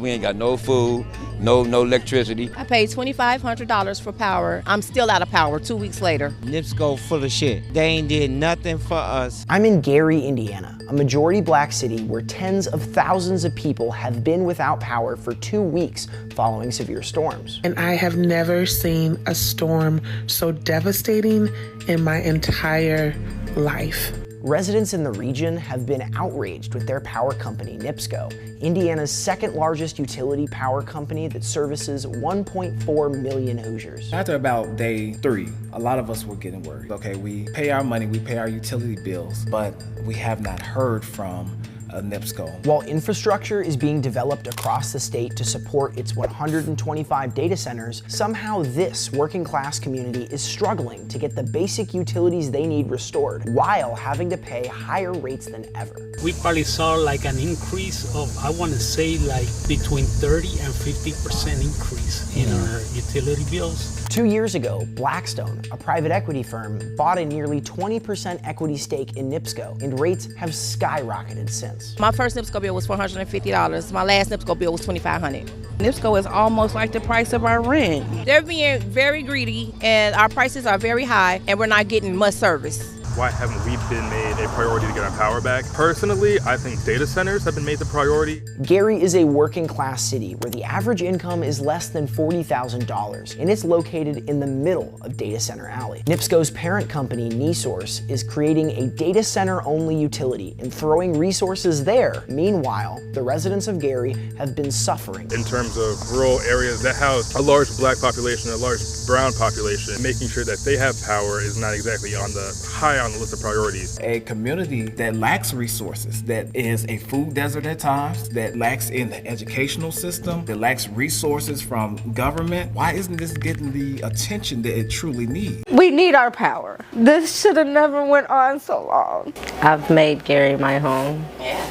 We ain't got no food, no electricity. I paid $2,500 for power. I'm still out of power 2 weeks later. NIPSCO full of shit. They ain't did nothing for us. I'm in Gary, Indiana, a majority black city where tens of thousands of people have been without power for 2 weeks following severe storms. And I have never seen a storm so devastating in my entire life. Residents in the region have been outraged with their power company, NIPSCO, Indiana's second largest utility power company that services 1.4 million Hoosiers. After about day 3, a lot of us were getting worried. Okay, we pay our money, we pay our utility bills, but we have not heard from NIPSCO. While infrastructure is being developed across the state to support its 125 data centers, somehow this working class community is struggling to get the basic utilities they need restored while having to pay higher rates than ever. We probably saw like an increase of, I want to say like between 30 and 50% increase in our utility bills. 2 years ago, Blackstone, a private equity firm, bought a nearly 20% equity stake in NIPSCO, and rates have skyrocketed since. My first NIPSCO bill was $450. My last NIPSCO bill was $2,500. NIPSCO is almost like the price of our rent. They're being very greedy, and our prices are very high, and we're not getting much service. Why haven't we been made a priority to get our power back? Personally, I think data centers have been made the priority. Gary is a working class city where the average income is less than $40,000, and it's located in the middle of Data Center Alley. NIPSCO's parent company, NESource, is creating a data center only utility and throwing resources there. Meanwhile, the residents of Gary have been suffering. In terms of rural areas that house a large black population, a large brown population, making sure that they have power is not exactly high on the list of priorities. A community that lacks resources, that is a food desert at times, that lacks in the educational system, that lacks resources from government. Why isn't this getting the attention that it truly needs? We need our power. This should have never went on so long. I've made Gary my home. Yeah.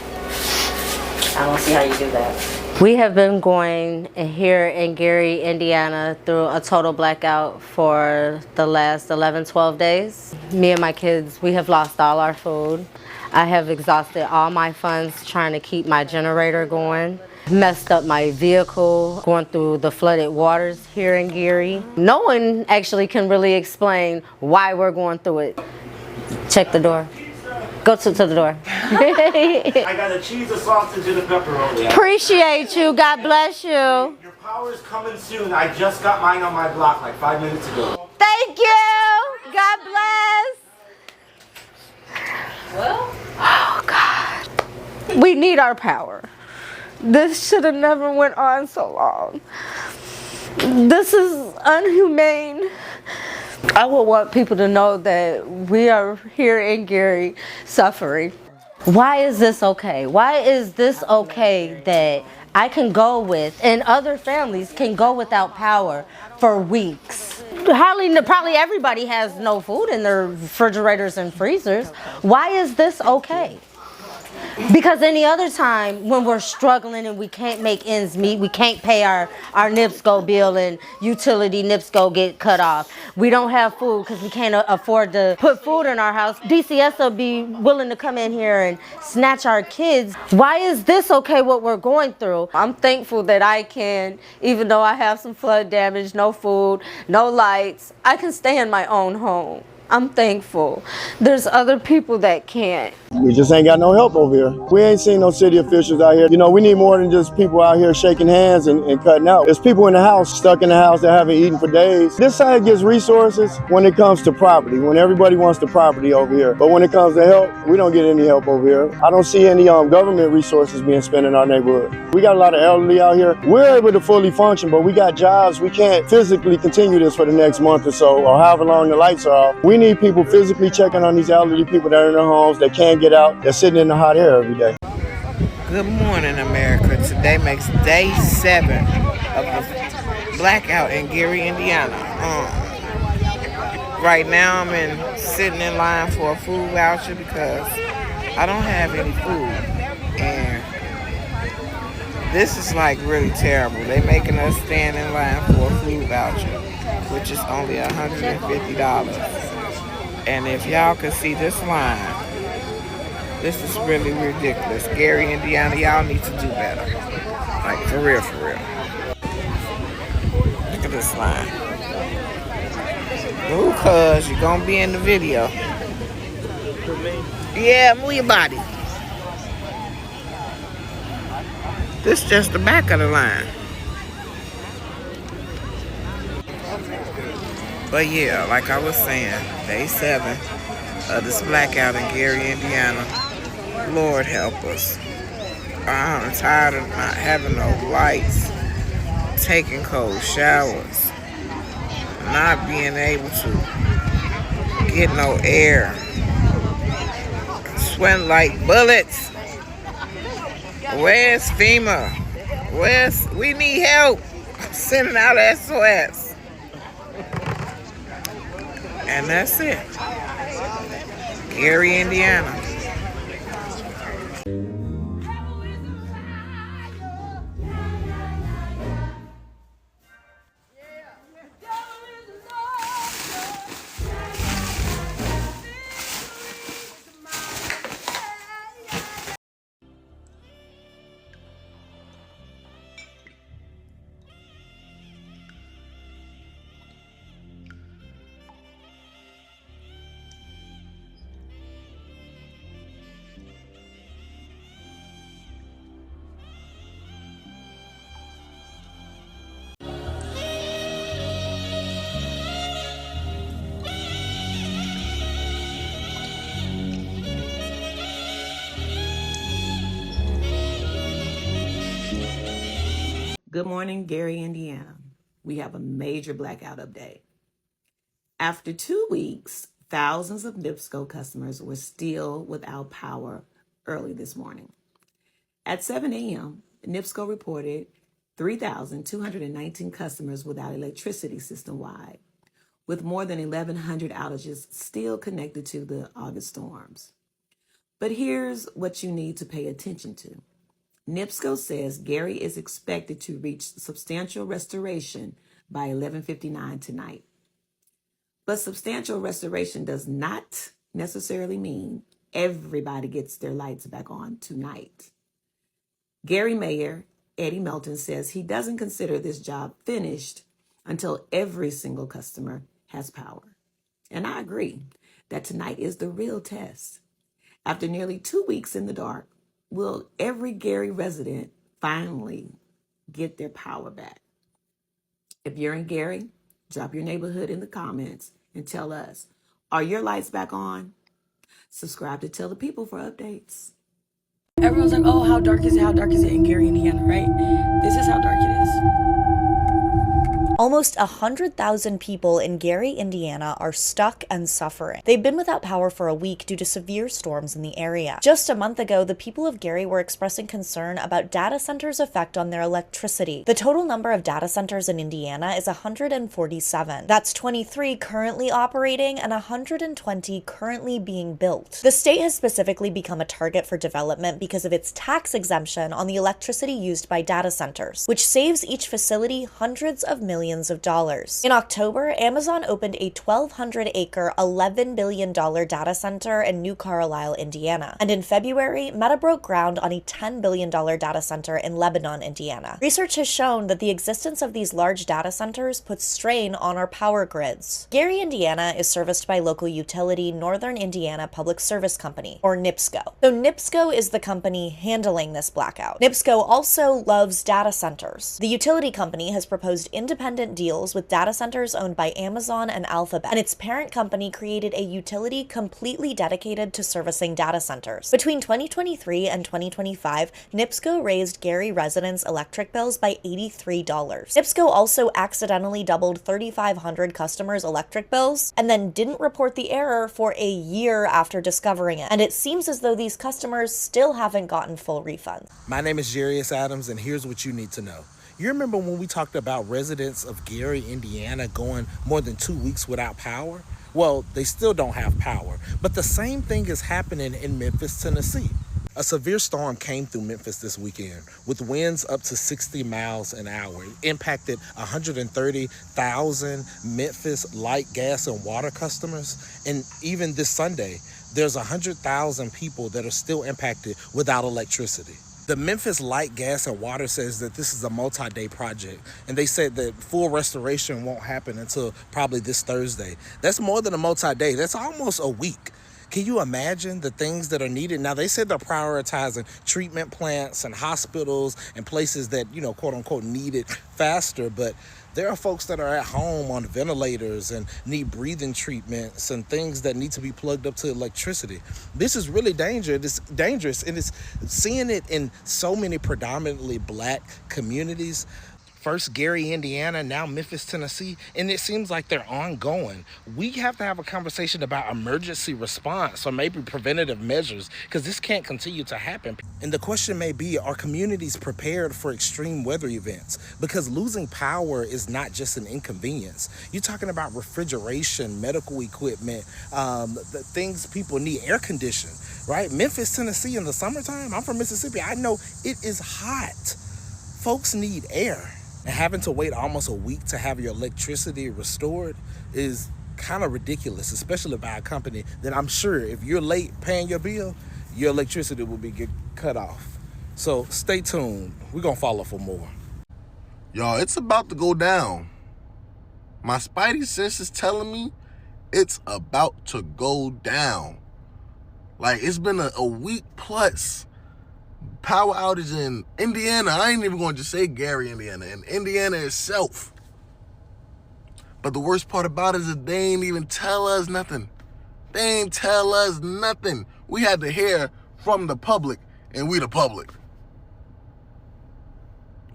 I don't see how you do that. We have been going here in Gary, Indiana through a total blackout for the last 11, 12 days. Me and my kids, we have lost all our food. I have exhausted all my funds trying to keep my generator going. Messed up my vehicle going through the flooded waters here in Gary. No one actually can really explain why we're going through it. Check the door. Go to the door. I got a cheese, a sausage, and a pepperoni. Appreciate you. God bless you. Your power's coming soon. I just got mine on my block like 5 minutes ago. Thank you. God bless. Well, Oh God. We need our power. This should have never went on so long. This is inhumane. I would want people to know that we are here in Gary suffering. Why is this okay? Why is this okay that I can go with and other families can go without power for weeks? Probably everybody has no food in their refrigerators and freezers. Why is this okay? Because any other time when we're struggling and we can't make ends meet, we can't pay our NIPSCO bill and utility NIPSCO get cut off. We don't have food because we can't afford to put food in our house. DCS will be willing to come in here and snatch our kids. Why is this okay what we're going through? I'm thankful that I can, even though I have some flood damage, no food, no lights, I can stay in my own home. I'm thankful. There's other people that can't. We just ain't got no help over here. We ain't seen no city officials out here. You know, we need more than just people out here shaking hands and cutting out. There's people in the house, stuck in the house that haven't eaten for days. This side gets resources when it comes to property, when everybody wants the property over here. But when it comes to help, we don't get any help over here. I don't see any government resources being spent in our neighborhood. We got a lot of elderly out here. We're able to fully function, but we got jobs. We can't physically continue this for the next month or so, or however long the lights are off. We need people physically checking on these elderly people that are in their homes, that can't get out, they're sitting in the hot air every day. Good morning, America. Today makes day 7 of the blackout in Gary, Indiana. Right now I'm sitting in line for a food voucher because I don't have any food. And this is like really terrible. They're making us stand in line for a food voucher, which is only $150. And if y'all could see this line, this is really ridiculous. Gary, Indiana, y'all need to do better. Like, for real, for real. Look at this line. Ooh, cuz, you're gonna be in the video. Yeah, move your body. This is just the back of the line. But yeah, like I was saying, day 7 of this blackout in Gary, Indiana. Lord help us. I'm tired of not having no lights, taking cold showers, not being able to get no air, sweating like bullets. Where's FEMA? We need help. I'm sending out SOS. And that's it. Gary, Indiana. Good morning, Gary, Indiana. We have a major blackout update. After 2 weeks, thousands of NIPSCO customers were still without power early this morning. At 7 a.m., NIPSCO reported 3,219 customers without electricity system-wide, with more than 1,100 outages still connected to the August storms. But here's what you need to pay attention to. NIPSCO says Gary is expected to reach substantial restoration by 11:59 tonight. But substantial restoration does not necessarily mean everybody gets their lights back on tonight. Gary Mayor Eddie Melton says he doesn't consider this job finished until every single customer has power. And I agree that tonight is the real test. After nearly 2 weeks in the dark, will every Gary resident finally get their power back? If you're in Gary, drop your neighborhood in the comments and tell us, are your lights back on? Subscribe to Tell the People for updates. Everyone's like, oh, how dark is it? How dark is it in Gary, Indiana, right? This is how dark it is. Almost 100,000 people in Gary, Indiana are stuck and suffering. They've been without power for a week due to severe storms in the area. Just a month ago, the people of Gary were expressing concern about data centers' effect on their electricity. The total number of data centers in Indiana is 147. That's 23 currently operating and 120 currently being built. The state has specifically become a target for development because of its tax exemption on the electricity used by data centers, which saves each facility hundreds of millions of dollars. In October, Amazon opened a 1,200-acre, $11 billion data center in New Carlisle, Indiana. And in February, Meta broke ground on a $10 billion data center in Lebanon, Indiana. Research has shown that the existence of these large data centers puts strain on our power grids. Gary, Indiana is serviced by local utility Northern Indiana Public Service Company, or NIPSCO. So NIPSCO is the company handling this blackout. NIPSCO also loves data centers. The utility company has proposed independent deals with data centers owned by Amazon and Alphabet, and its parent company created a utility completely dedicated to servicing data centers. Between 2023 and 2025, NIPSCO raised Gary residents' electric bills by $83. NIPSCO also accidentally doubled 3,500 customers' electric bills and then didn't report the error for a year after discovering it. And it seems as though these customers still haven't gotten full refunds. My name is Jarius Adams, and here's what you need to know. You remember when we talked about residents of Gary, Indiana going more than 2 weeks without power? Well, they still don't have power, but the same thing is happening in Memphis, Tennessee. A severe storm came through Memphis this weekend with winds up to 60 miles an hour. It impacted 130,000 Memphis light, gas, and water customers. And even this Sunday, there's 100,000 people that are still impacted without electricity. The Memphis Light, Gas, and Water says that this is a multi-day project, and they said that full restoration won't happen until probably this Thursday. That's more than a multi-day. That's almost a week. Can you imagine the things that are needed? Now, they said they're prioritizing treatment plants and hospitals and places that, you know, quote unquote, need it faster, but there are folks that are at home on ventilators and need breathing treatments and things that need to be plugged up to electricity. This is really dangerous. It's dangerous, and it's seeing it in so many predominantly Black communities. First Gary, Indiana, now Memphis, Tennessee, and it seems like they're ongoing. We have to have a conversation about emergency response or maybe preventative measures, because this can't continue to happen. And the question may be, are communities prepared for extreme weather events? Because losing power is not just an inconvenience. You're talking about refrigeration, medical equipment, the things people need, air conditioning, right? Memphis, Tennessee in the summertime, I'm from Mississippi, I know it is hot. Folks need air. And having to wait almost a week to have your electricity restored is kind of ridiculous, especially by a company that I'm sure if you're late paying your bill, your electricity will be cut off. So stay tuned. We're going to follow for more. Y'all, it's about to go down. My spidey sense is telling me it's about to go down. Like, it's been a week plus power outage in Indiana. I ain't even going to just say Gary, Indiana. In Indiana itself. But the worst part about it is that they ain't even tell us nothing. They ain't tell us nothing. We had to hear from the public, and we the public.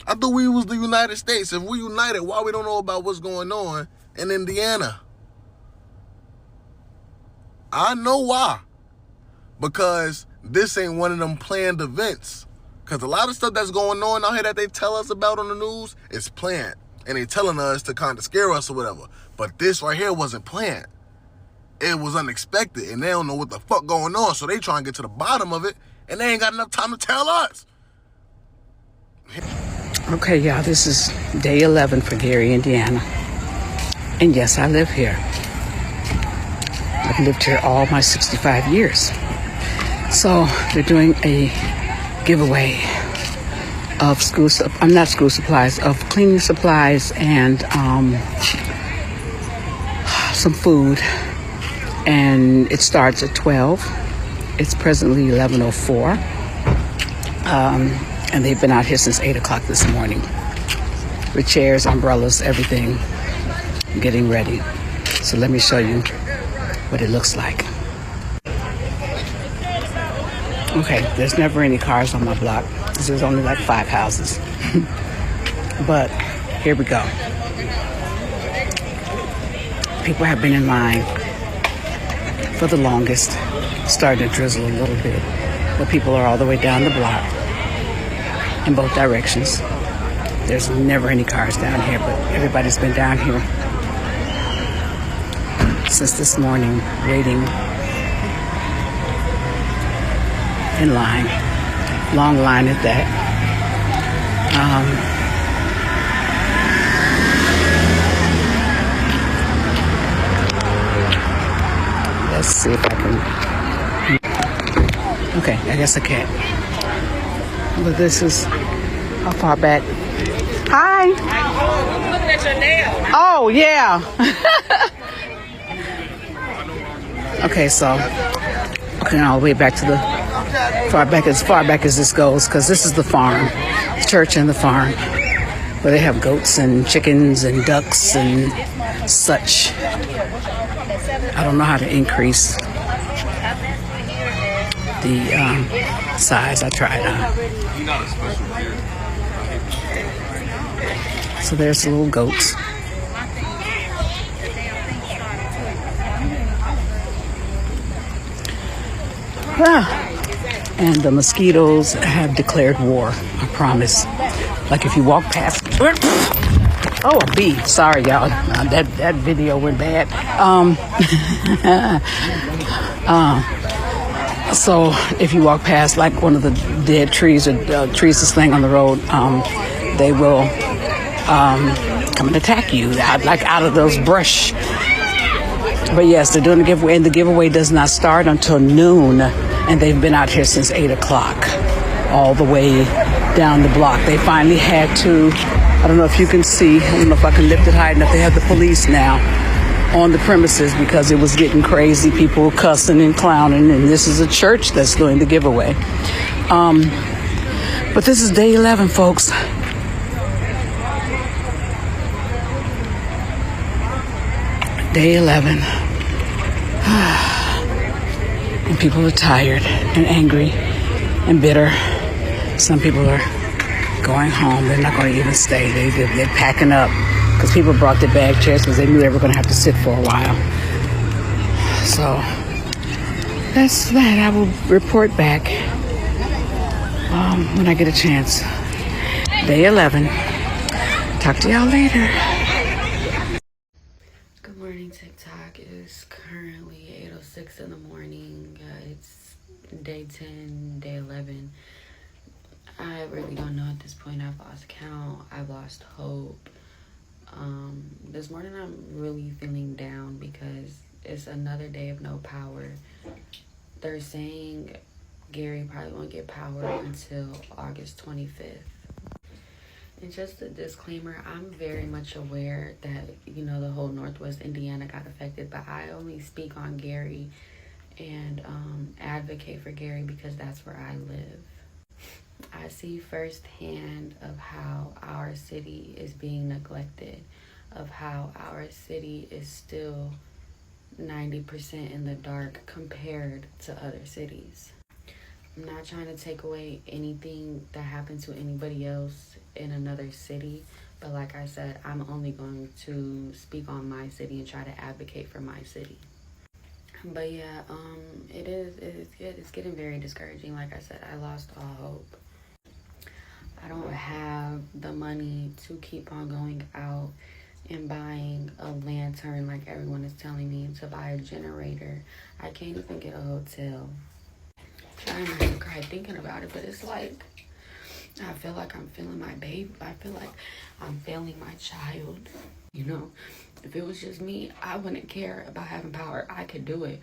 I thought we was the United States. If we united, why we don't know about what's going on in Indiana? I know why. Because this ain't one of them planned events. Because a lot of stuff that's going on out here that they tell us about on the news is planned. And they telling us to kind of scare us or whatever. But this right here wasn't planned. It was unexpected. And they don't know what the fuck going on. So they try and get to the bottom of it. And they ain't got enough time to tell us. Okay, y'all, this is day 11 for Gary, Indiana. And yes, I live here. I've lived here all my 65 years. So they're doing a giveaway of of cleaning supplies and some food. And it starts at 12. It's presently 11:04. And they've been out here since 8 o'clock this morning with chairs, umbrellas, everything, getting ready. So let me show you what it looks like. Okay, there's never any cars on my block because there's only like 5 houses. But here we go. People have been in line for the longest. It's starting to drizzle a little bit, but people are all the way down the block in both directions. There's never any cars down here, but everybody's been down here since this morning, waiting in line. Long line at that. Let's see if I can. Okay, I guess I can't. But this is how far back. Hi. I'm looking at your nails. Oh, yeah. Okay, so all the way back to the as far back as this goes, because this is the farm, the church and the farm, where they have goats and chickens and ducks and such. I don't know how to increase the size. I tried. So there's the little goats. And the mosquitoes have declared war, I promise. Like if you walk past... Oh, a bee. Sorry, y'all. That video went bad. So if you walk past like one of the dead trees or trees that's laying on the road, they will come and attack you out of those brush. But yes, they're doing a giveaway, and the giveaway does not start until noon, and they've been out here since 8 o'clock. all the way down the block. They finally had to, I don't know if you can see, I don't know if I can lift it high enough. They have the police now on the premises because it was getting crazy. People cussing and clowning, and this is a church that's doing the giveaway. But this is day 11, folks. Day 11. And people are tired and angry and bitter. Some people are going home. They're not going to even stay. They're packing up because people brought their bag chairs because they knew they were going to have to sit for a while. So that's that. I will report back when I get a chance. Day 11. Talk to y'all later. Good morning, TikTok. It is currently 8:06 in the morning. It's day 10, day 11. I really don't know at this point. I've lost count. I've lost hope. This morning I'm really feeling down because it's another day of no power. They're saying Gary probably won't get power until August 25th. And just a disclaimer, I'm very much aware that, the whole Northwest Indiana got affected, but I only speak on Gary and advocate for Gary because that's where I live. I see firsthand of how our city is being neglected, of how our city is still 90% in the dark compared to other cities. I'm not trying to take away anything that happened to anybody else in another city, but like I said, I'm only going to speak on my city and try to advocate for my city. But yeah, it's getting very discouraging. Like I said, I lost all hope. I don't have the money to keep on going out and buying a lantern like everyone is telling me, to buy a generator. I can't even get a hotel. I'm trying not to cry thinking about it, but it's like, I feel like I'm feeling my baby. I feel like I'm failing my child. If it was just me, I wouldn't care about having power. I could do it,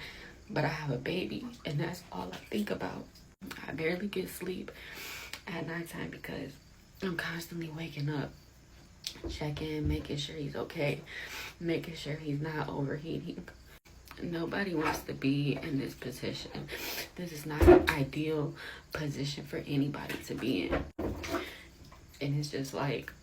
but I have a baby, and that's all I think about. I barely get sleep at nighttime because I'm constantly waking up, checking, making sure he's okay, making sure he's not overheating. Nobody wants to be in this position. This is not an ideal position for anybody to be in. And it's just like,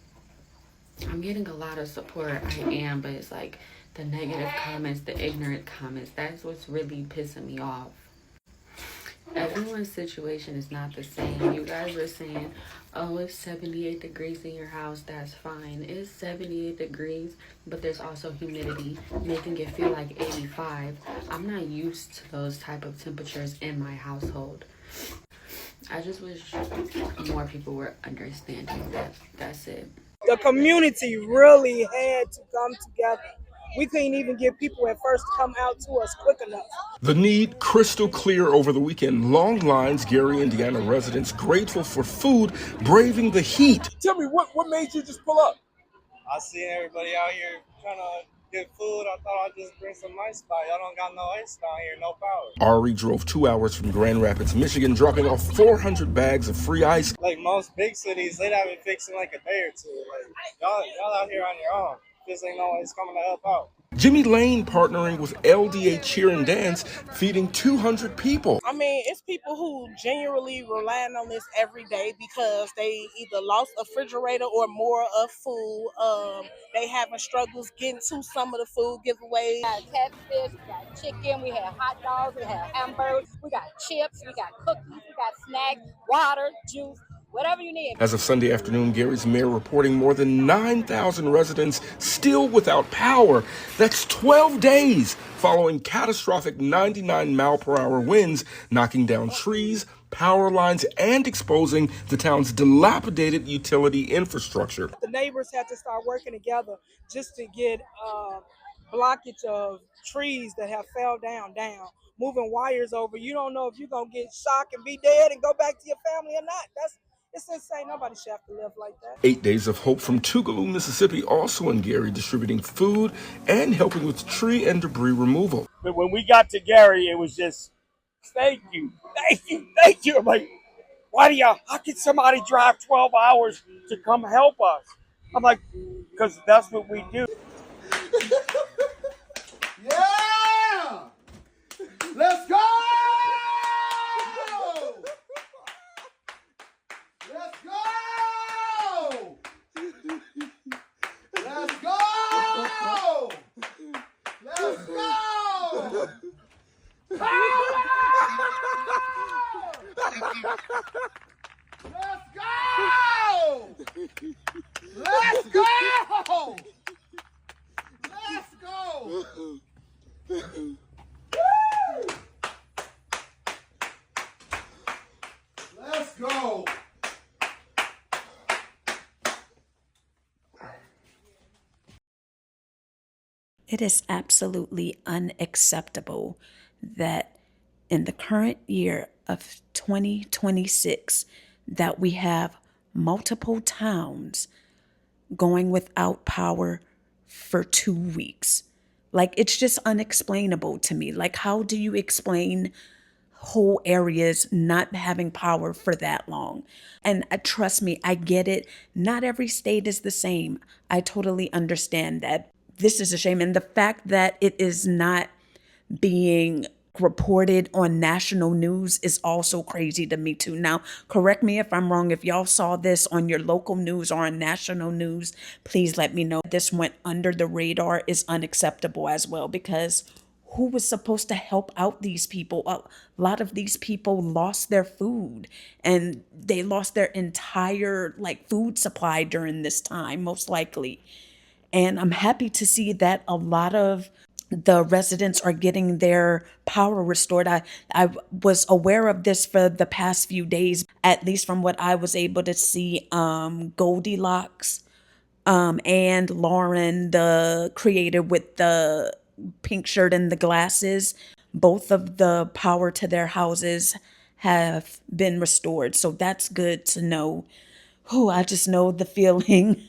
I'm getting a lot of support. I am, but it's like the negative comments, the ignorant comments, that's what's really pissing me off. Everyone's situation is not the same. You guys are saying, oh, it's 78 degrees in your house, that's fine. It's 78 degrees, but there's also humidity, making it feel like 85. I'm not used to those type of temperatures in my household. I just wish more people were understanding that. That's it. The community really had to come together. We couldn't even get people at first to come out to us quick enough. The need crystal clear over the weekend. Long lines, Gary, Indiana residents grateful for food, braving the heat. Tell me, what made you just pull up? I seen everybody out here trying to get food. I thought I'd just bring some ice by. Y'all don't got no ice down here, no power. Ari drove 2 hours from Grand Rapids, Michigan, dropping off 400 bags of free ice. Like most big cities, they'd have it fixed in like a day or two. Like y'all out here on your own. Just ain't no one's coming to help out. Jimmy Lane partnering with LDA Cheer and Dance, feeding 200 people. I mean, it's people who genuinely relying on this every day because they either lost a refrigerator or more of food. They having struggles getting to some of the food giveaways. We got catfish, we got chicken, we have hot dogs, we have hamburgers, we got chips, we got cookies, we got snacks, water, juice. Whatever you need. As of Sunday afternoon, Gary's mayor reporting more than 9,000 residents still without power. That's 12 days following catastrophic 99-mile-per-hour winds, knocking down trees, power lines, and exposing the town's dilapidated utility infrastructure. The neighbors had to start working together just to get blockage of trees that have fell down, moving wires over. You don't know if you're going to get shocked and be dead and go back to your family or not. It's insane. Nobody should have to live like that. 8 days of hope from Tougaloo, Mississippi, also in Gary, distributing food and helping with tree and debris removal. But when we got to Gary, it was just, thank you. I'm like, how can somebody drive 12 hours to come help us? I'm like, because that's what we do. Yeah! Let's go! Let's go! Let's go! Let's go! Let's go! Let's go! Let's go! Let's go! It is absolutely unacceptable that in the current year of 2026 that we have multiple towns going without power for 2 weeks. Like, it's just unexplainable to me. Like, how do you explain whole areas not having power for that long? And trust me, I get it. Not every state is the same. I totally understand that. This is a shame. And the fact that it is not being reported on national news is also crazy to me too. Now, correct me if I'm wrong. If y'all saw this on your local news or on national news, please let me know. This went under the radar is unacceptable as well, because who was supposed to help out these people? A lot of these people lost their food, and they lost their entire food supply during this time, most likely. And I'm happy to see that a lot of the residents are getting their power restored. I was aware of this for the past few days, at least from what I was able to see. Goldilocks and Lauren, the creator with the pink shirt and the glasses, both of the power to their houses have been restored. So that's good to know. Oh, I just know the feeling,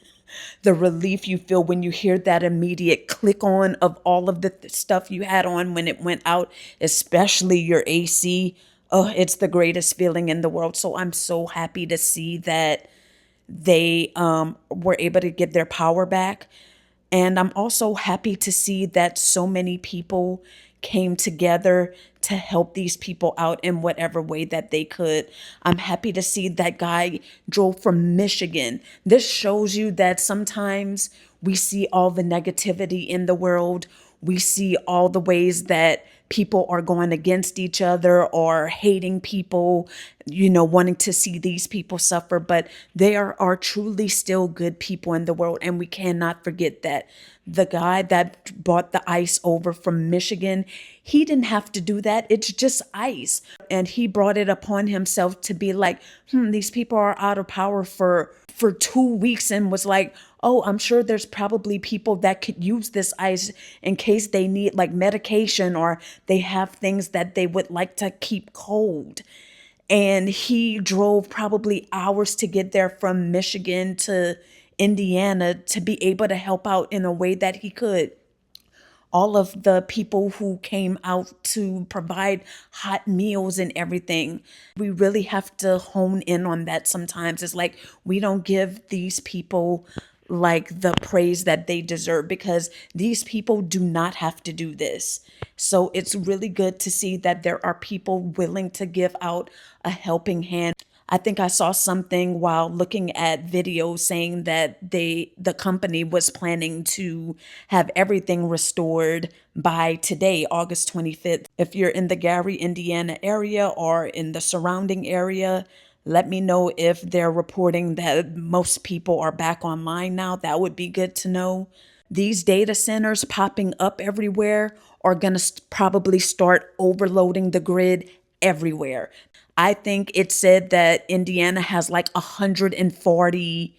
the relief you feel when you hear that immediate click on of all of the stuff you had on when it went out, especially your AC. Oh, it's the greatest feeling in the world. So I'm so happy to see that they were able to get their power back. And I'm also happy to see that so many people came together to help these people out in whatever way that they could. I'm happy to see that guy drove from Michigan. This shows you that sometimes we see all the negativity in the world. We see all the ways that people are going against each other or hating people, wanting to see these people suffer, but there are truly still good people in the world. And we cannot forget that. The guy that brought the ice over from Michigan, he didn't have to do that. It's just ice. And he brought it upon himself to be like, these people are out of power for 2 weeks, and was like, oh, I'm sure there's probably people that could use this ice in case they need medication or they have things that they would like to keep cold. And he drove probably hours to get there from Michigan to Indiana to be able to help out in a way that he could. All of the people who came out to provide hot meals and everything. We really have to hone in on that sometimes. It's like we don't give these people the praise that they deserve, because these people do not have to do this. So it's really good to see that there are people willing to give out a helping hand. I think I saw something while looking at videos saying that the company was planning to have everything restored by today, August 25th. If you're in the Gary, Indiana area or in the surrounding area, let me know if they're reporting that most people are back online now. That would be good to know. These data centers popping up everywhere are going to probably start overloading the grid everywhere. I think it said that Indiana has 140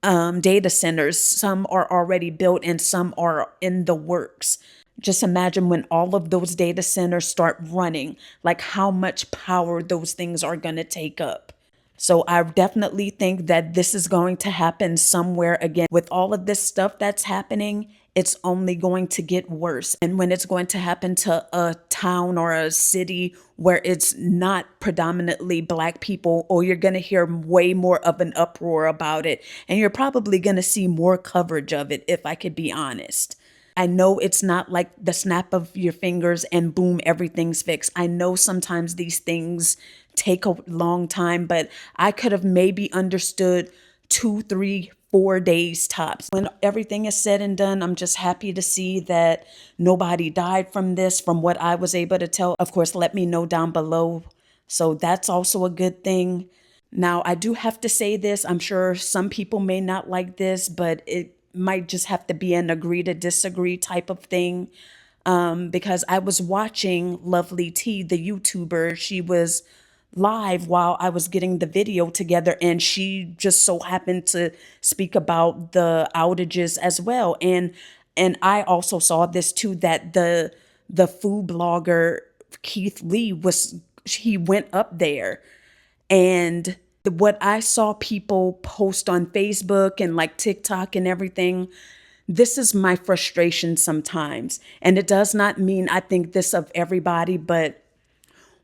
data centers. Some are already built and some are in the works. Just imagine when all of those data centers start running, how much power those things are going to take up. So I definitely think that this is going to happen somewhere again. With all of this stuff that's happening, it's only going to get worse. And when it's going to happen to a town or a city where it's not predominantly Black people, or you're going to hear way more of an uproar about it. And you're probably going to see more coverage of it, if I could be honest. I know it's not like the snap of your fingers and boom, everything's fixed. I know sometimes these things take a long time, but I could have maybe understood 2, 3, 4 days tops. When everything is said and done, I'm just happy to see that nobody died from this, from what I was able to tell. Of course, let me know down below. So that's also a good thing. Now, I do have to say this. I'm sure some people may not like this, but it might just have to be an agree to disagree type of thing. Because I was watching Lovely T, the YouTuber. She was live while I was getting the video together, and she just so happened to speak about the outages as well. And I also saw this too, that the food blogger Keith Lee he went up there, and what I saw people post on Facebook and like TikTok and everything, this is my frustration sometimes. And it does not mean I think this of everybody, but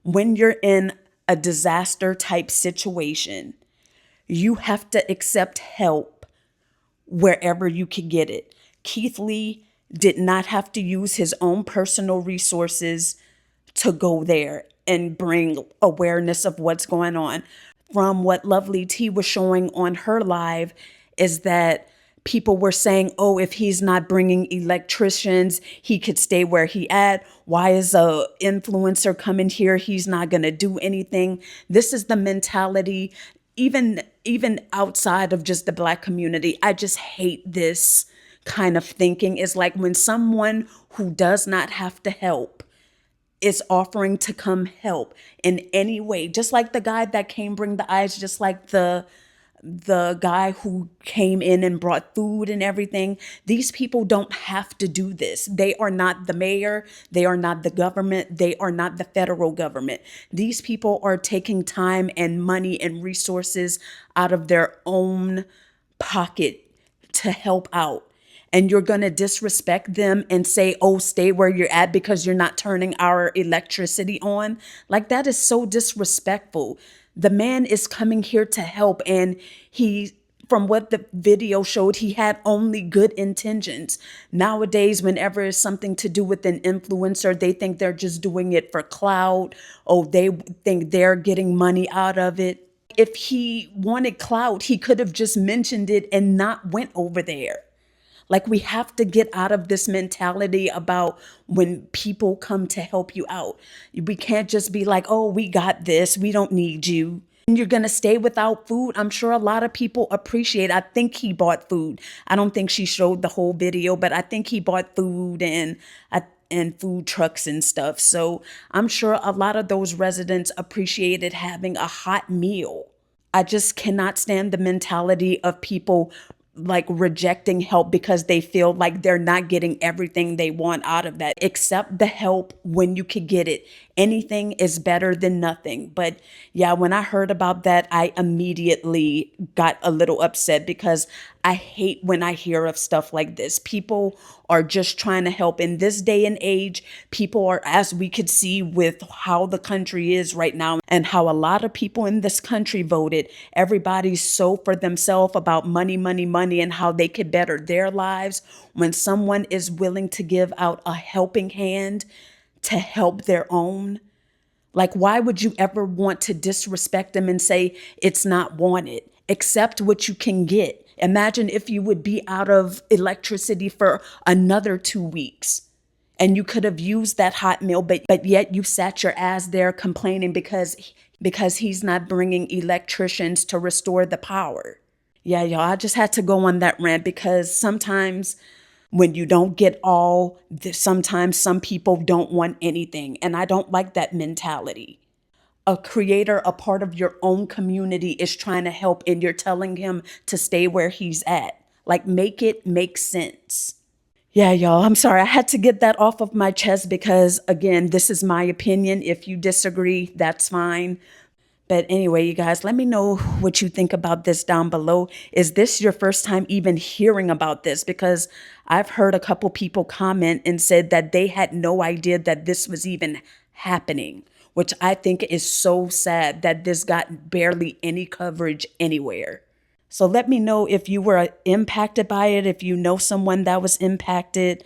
when you're in a disaster type situation, you have to accept help wherever you can get it. Keith Lee did not have to use his own personal resources to go there and bring awareness of what's going on. From what Lovely T was showing on her live is that people were saying, oh, if he's not bringing electricians, he could stay where he at. Why is a influencer coming here? He's not going to do anything. This is the mentality, even outside of just the Black community. I just hate this kind of thinking. It's like when someone who does not have to help is offering to come help in any way, just like the guy that came bring the ice, just like the guy who came in and brought food and everything. These people don't have to do this. They are not the mayor. They are not the government. They are not the federal government. These people are taking time and money and resources out of their own pocket to help out. And you're going to disrespect them and say, oh, stay where you're at because you're not turning our electricity on. Like, that is so disrespectful. The man is coming here to help. And from what the video showed, he had only good intentions. Nowadays, whenever it's something to do with an influencer, they think they're just doing it for clout. Oh, they think they're getting money out of it. If he wanted clout, he could have just mentioned it and not went over there. Like, we have to get out of this mentality about when people come to help you out. We can't just be like, oh, we got this. We don't need you. And you're going to stay without food. I'm sure a lot of people appreciate. I think he bought food. I don't think she showed the whole video, but I think he bought food and food trucks and stuff. So I'm sure a lot of those residents appreciated having a hot meal. I just cannot stand the mentality of people like rejecting help because they feel like they're not getting everything they want out of that. Accept the help when you can get it. Anything is better than nothing. But yeah, when I heard about that, I immediately got a little upset because I hate when I hear of stuff like this. People are just trying to help. In this day and age, people are, as we could see with how the country is right now and how a lot of people in this country voted, everybody's so for themselves about money, money, money, and how they could better their lives. When someone is willing to give out a helping hand to help their own, like, why would you ever want to disrespect them and say it's not wanted? Accept what you can get. Imagine if you would be out of electricity for another 2 weeks and you could have used that hot meal, but yet you sat your ass there complaining because he's not bringing electricians to restore the power. Yeah, y'all, I just had to go on that rant because sometimes when you don't get all, sometimes some people don't want anything. And I don't like that mentality. A creator, a part of your own community is trying to help and you're telling him to stay where he's at. Like, make it make sense. Yeah, y'all, I'm sorry. I had to get that off of my chest because, again, this is my opinion. If you disagree, that's fine. But anyway, you guys, let me know what you think about this down below. Is this your first time even hearing about this? Because I've heard a couple people comment and said that they had no idea that this was even happening, which I think is so sad that this got barely any coverage anywhere. So let me know if you were impacted by it, if you know someone that was impacted.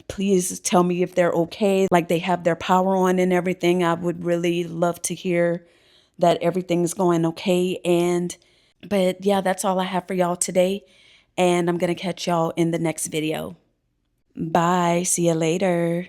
Please tell me if they're okay, like they have their power on and everything. I would really love to hear that everything's going okay. But yeah, that's all I have for y'all today. And I'm going to catch y'all in the next video. Bye. See you later.